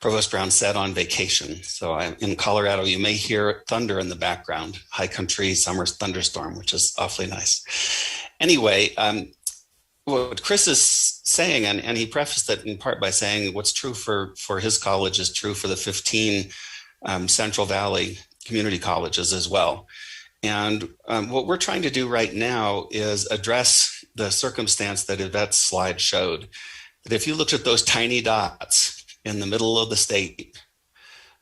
Provost Brown said, on vacation. So I'm in Colorado. You may hear thunder in the background, high country summer thunderstorm, which is awfully nice. Anyway, what Chris is saying, and he prefaced it in part by saying what's true for his college is true for the 15 Central Valley community colleges as well. And what we're trying to do right now is address the circumstance that Yvette's slide showed. That if you looked at those tiny dots in the middle of the state,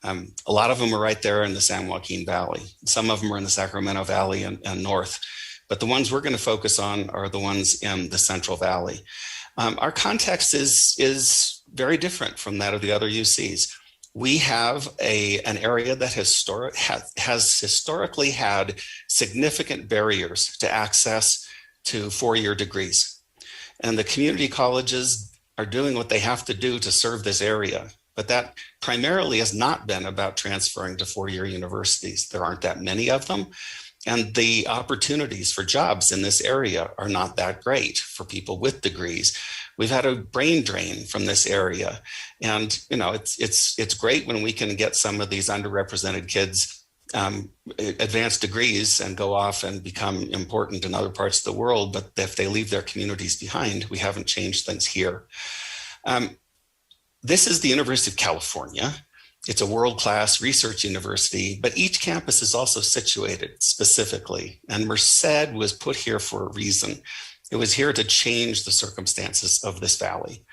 a lot of them are right there in the San Joaquin Valley. Some of them are in the Sacramento Valley and north. But the ones we're going to focus on are the ones in the Central Valley. Our context is very different from that of the other UCs. We have an area that has historically had significant barriers to access to four-year degrees. And the community colleges are doing what they have to do to serve this area. But that primarily has not been about transferring to four-year universities. There aren't that many of them. And the opportunities for jobs in this area are not that great for people with degrees. We've had a brain drain from this area. And it's great when we can get some of these underrepresented kids advanced degrees and go off and become important in other parts of the world. But if they leave their communities behind, we haven't changed things here. This is the University of California. It's a world-class research university, but each campus is also situated specifically. And Merced was put here for a reason. It was here to change the circumstances of this valley.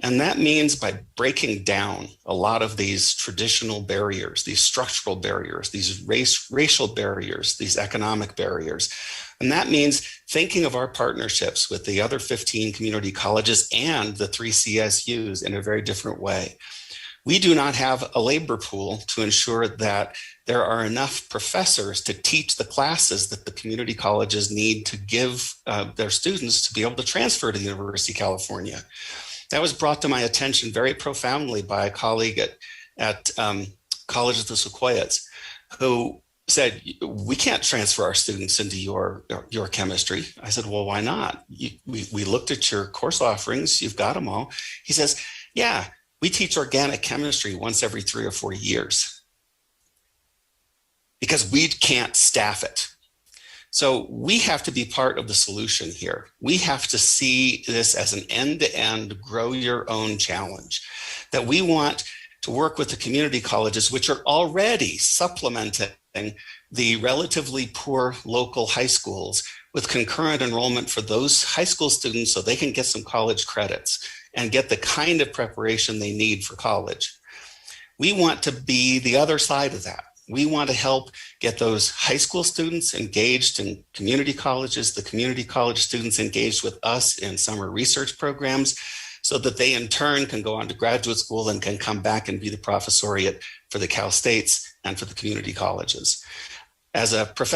And that means by breaking down a lot of these traditional barriers, these structural barriers, these racial barriers, these economic barriers. And that means thinking of our partnerships with the other 15 community colleges and the 3 CSUs in a very different way. We do not have a labor pool to ensure that there are enough professors to teach the classes that the community colleges need to give their students to be able to transfer to the University of California. That was brought to my attention very profoundly by a colleague at College of the Sequoias, who said, we can't transfer our students into your chemistry. I said, well, why not? We looked at your course offerings, you've got them all. He says, yeah, we teach organic chemistry once every 3 or 4 years because we can't staff it. So we have to be part of the solution here. We have to see this as an end-to-end grow your own challenge, that we want to work with the community colleges, which are already supplementing the relatively poor local high schools with concurrent enrollment for those high school students so they can get some college credits and get the kind of preparation they need for college. We want to be the other side of that. We want to help get those high school students engaged in community colleges, the community college students engaged with us in summer research programs, so that they in turn can go on to graduate school and can come back and be the professoriate for the Cal States and for the community colleges. As a professor,